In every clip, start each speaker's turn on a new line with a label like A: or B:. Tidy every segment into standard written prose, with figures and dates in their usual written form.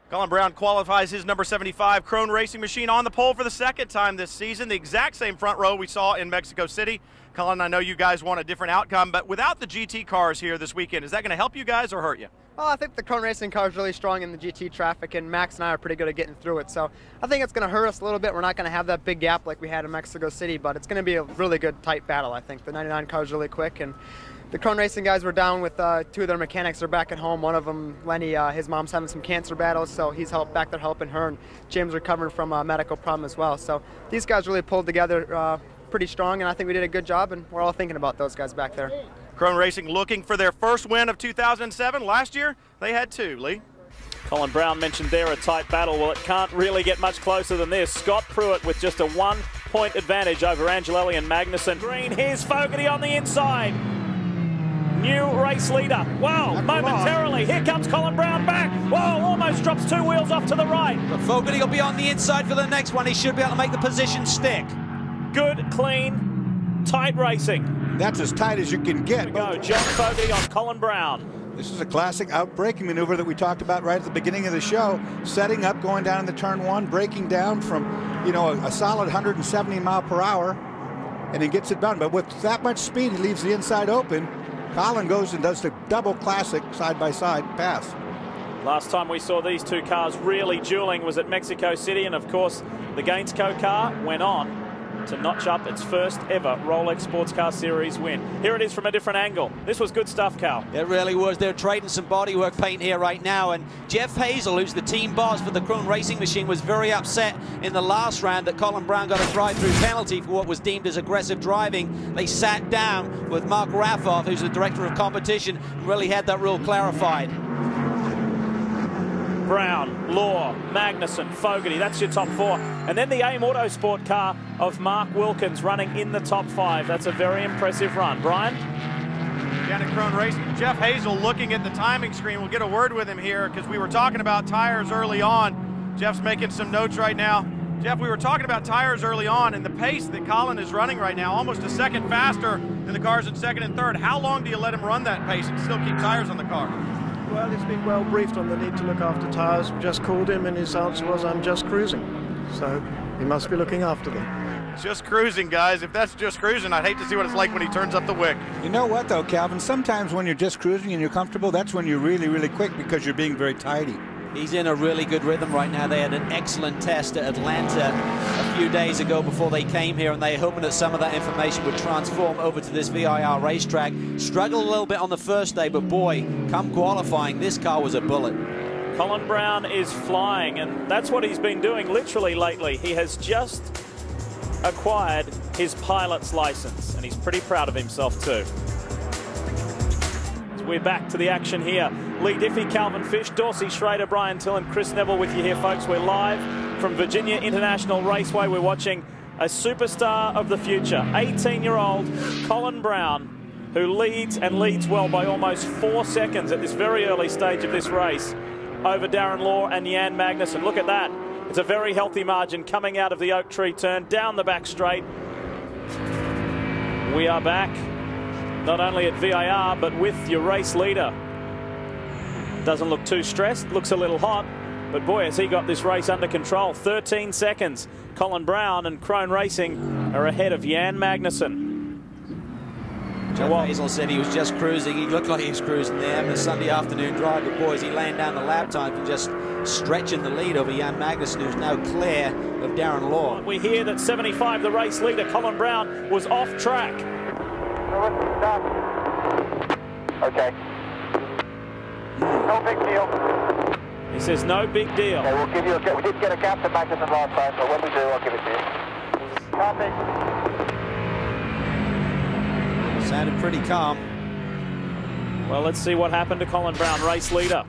A: Colin Braun qualifies his number 75 Krone Racing machine on the pole for the second time this season. The exact same front row we saw in Mexico City. Colin, I know you guys want a different outcome, but without the GT cars here this weekend, is that going to help you guys or hurt you?
B: Well, I think the Krone Racing car is really strong in the GT traffic, and Max and I are pretty good at getting through it. So I think it's going to hurt us a little bit. We're not going to have that big gap like we had in Mexico City, but it's going to be a really good, tight battle, I think. The 99 car is really quick, and the Krone Racing guys were down with two of their mechanics. They're back at home. One of them, Lenny, his mom's having some cancer battles, so he's back there helping her, and James recovering from a medical problem as well. So these guys really pulled together pretty strong, and I think we did a good job, and we're all thinking about those guys back there.
A: Krone Racing looking for their first win of 2007. Last year, they had two. Lee?
C: Colin Braun mentioned there a tight battle. Well, it can't really get much closer than this. Scott Pruitt with just a 1-point advantage over Angelelli and Magnussen. Green, here's Fogarty on the inside. New race leader. Wow, momentarily. Here comes Colin Braun back. Whoa, almost drops 2 wheels off to the right.
D: But Fogarty will be on the inside for the next one. He should be able to make the position stick.
C: Good, clean, tight racing.
E: That's as tight as you can get.
C: Here we go, John Fogarty on Colin Braun.
E: This is a classic outbraking maneuver that we talked about right at the beginning of the show. Setting up, going down in the turn one, breaking down from, you know, a solid 170 mile per hour, and he gets it done. But with that much speed, he leaves the inside open. Colin goes and does the double classic side-by-side pass.
C: Last time we saw these two cars really dueling was at Mexico City, and of course the Gainsco car went on to notch up its first ever Rolex Sports Car Series win. Here it is from a different angle. This was good stuff, Cal.
D: It really was. They're trading some bodywork paint here right now, and Jeff Hazel, who's the team boss for the Krone Racing machine, was very upset in the last round that Colin Braun got a drive-through penalty for what was deemed as aggressive driving. They sat down with Mark Raffoff, who's the director of competition, and really had that rule clarified.
C: Braun, Law, Magnussen, Fogarty, that's your top 4. And then the AIM Autosport car of Mark Wilkins running in the top 5. That's a very impressive run. Brian?
A: Down at Krone Racing, Jeff Hazel looking at the timing screen. We'll get a word with him here because we were talking about tires early on. Jeff's making some notes right now. Jeff, we were talking about tires early on, and the pace that Colin is running right now, almost a second faster than the cars in second and third. How long do you let him run that pace and still keep tires on the car?
F: Well, he's been well briefed on the need to look after tyres. We just called him and his answer was, I'm just cruising. So he must be looking after them.
A: Just cruising, guys. If that's just cruising, I'd hate to see what it's like when he turns up the wick.
E: You know what, though, Calvin? Sometimes when you're just cruising and you're comfortable, that's when you're really, really quick because you're being very tidy.
D: He's in a really good rhythm right now. They had an excellent test at Atlanta a few days ago before they came here, and they're hoping that some of that information would transform over to this VIR racetrack. Struggled a little bit on the first day, but boy, come qualifying, this car was a bullet.
C: Colin Braun is flying, and that's what he's been doing literally lately. He has just acquired his pilot's license, and he's pretty proud of himself too. We're back to the action here. Lee Diffie, Calvin Fish, Dorsey Schrader, Brian Till, and Chris Neville with you here, folks. We're live from Virginia International Raceway. We're watching a superstar of the future, 18-year-old Colin Braun, who leads and leads well by almost 4 seconds at this very early stage of this race over Darren Law and Jan Magnussen. Look at that. It's a very healthy margin coming out of the Oak Tree turn, down the back straight. We are back. Not only at VIR, but with your race leader. Doesn't look too stressed, looks a little hot, but boy, has he got this race under control. 13 seconds. Colin Braun and Krone Racing are ahead of Jan Magnussen.
D: Jeff Hazel said he was just cruising. He looked like he was cruising there having a Sunday afternoon drive, but boys, he laying down the lap time and just stretching the lead over Jan Magnussen, who's now clear of Darren Law.
C: We hear that 75, the race leader, Colin Braun, was off track.
G: Okay. No big deal.
C: He says no big deal.
G: Okay, we'll give you we did get a gap to Magnussen last time, so when we do, I'll give it to you. Copy.
D: Sounded pretty calm.
C: Well, let's see what happened to Colin Braun, race leader.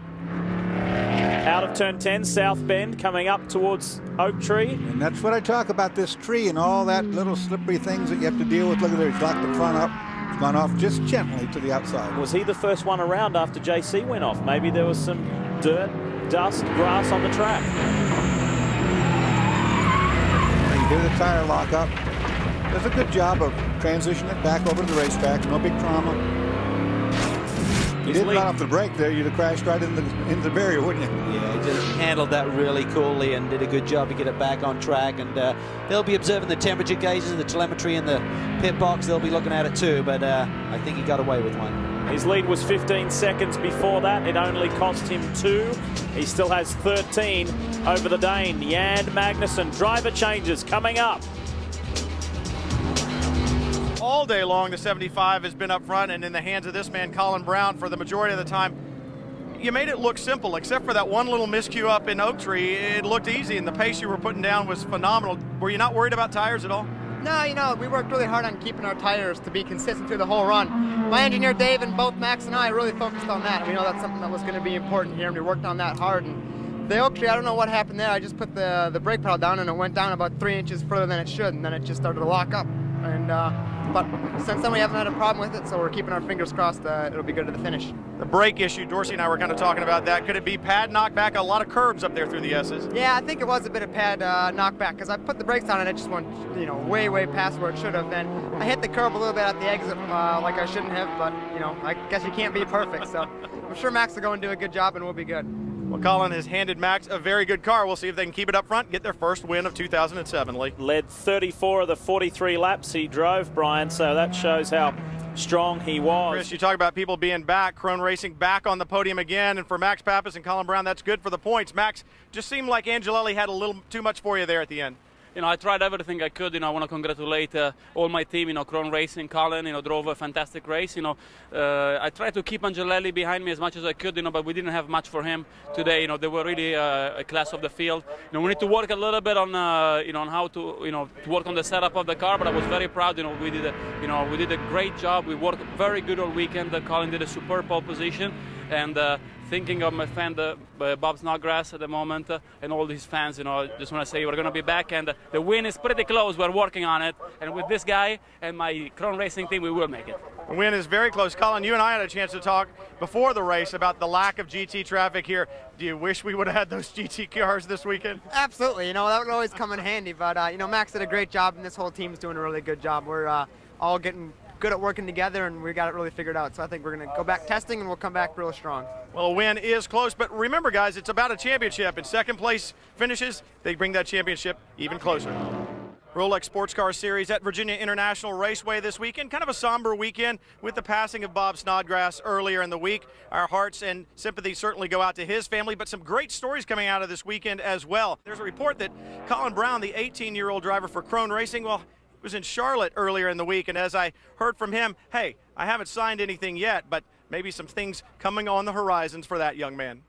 C: Out of turn 10, South Bend, coming up towards Oak Tree.
E: And that's what I talk about, this tree and all that little slippery things that you have to deal with. Look at there, he's locked the front up. It's gone off just gently to the outside.
C: Was he the first one around after JC went off? Maybe there was some dirt, dust, grass on the track.
E: You hear the tire lock up. Does a good job of transitioning it back over to the racetrack. No big trauma. you didn't let off the brake there, you'd have crashed right into the barrier, wouldn't you?
D: Yeah, he just handled that really coolly and did a good job to get it back on track. And they'll be observing the temperature gauges and the telemetry in the pit box. They'll be looking at it too, but I think he got away with one.
C: His lead was 15 seconds before that. It only cost him 2. He still has 13 over the Dane. Jan Magnussen, driver changes coming up.
A: All day long, the 75 has been up front and in the hands of this man, Colin Braun, for the majority of the time. You made it look simple, except for that one little miscue up in Oak Tree. It looked easy, and the pace you were putting down was phenomenal. Were you not worried about tires at all?
B: No, you know, we worked really hard on keeping our tires to be consistent through the whole run. My engineer Dave and both Max and I really focused on that. We know that's something that was going to be important here, and we worked on that hard. And the Oak Tree, I don't know what happened there. I just put the brake pedal down, and it went down about 3 inches further than it should, and then it just started to lock up. And but since then we haven't had a problem with it, so we're keeping our fingers crossed it'll be good to the finish.
A: The brake issue, Dorsey and I were kind of talking about that. Could it be pad knockback? A lot of curbs up there through the S's.
B: Yeah, I think it was a bit of pad knockback, because I put the brakes on and it just went, you know, way past where it should have been. I hit the curb a little bit at the exit like I shouldn't have, but, you know, I guess you can't be perfect. So I'm sure Max will go and do a good job and we'll be good.
A: Well, Colin has handed Max a very good car. We'll see if they can keep it up front and get their first win of 2007, Lee.
C: Led 34 of the 43 laps he drove, Brian, so that shows how strong he was.
A: Chris, you talk about people being back, Krone Racing back on the podium again, and for Max Pappas and Colin Braun, that's good for the points. Max, just seemed like Angelelli had a little too much for you there at the end.
H: You know, I tried everything I could. You know, I want to congratulate all my team. You know, Krone Racing, Colin, you know, drove a fantastic race. You know, I tried to keep Angelelli behind me as much as I could. You know, but we didn't have much for him today. You know, they were really a class of the field. You know, we need to work a little bit on, you know, on how to, you know, to work on the setup of the car. But I was very proud. You know, we did a great job. We worked very good all weekend. Colin did a superb pole position, and thinking of my friend Bob Snodgrass at the moment and all his fans, you know, I just want to say we're going to be back, and the win is pretty close. We're working on it, and with this guy and my Krone Racing team, we will make it.
A: The win is very close. Colin, you and I had a chance to talk before the race about the lack of GT traffic here. Do you wish we would have had those GT cars this weekend?
B: Absolutely. You know, that would always come in handy. But, you know, Max did a great job, and this whole team's doing a really good job. We're all getting good at working together, and we got it really figured out. So I think we're going to go back testing, and we'll come back real strong.
A: Well, a win is close, but remember, guys, it's about a championship. And second place finishes, they bring that championship even closer. Rolex Sports Car Series at Virginia International Raceway this weekend. Kind of a somber weekend with the passing of Bob Snodgrass earlier in the week. Our hearts and sympathies certainly go out to his family, but some great stories coming out of this weekend as well. There's a report that Colin Braun, the 18-year-old driver for Krone Racing, well, was in Charlotte earlier in the week, and as I heard from him, hey, I haven't signed anything yet, but maybe some things coming on the horizons for that young man.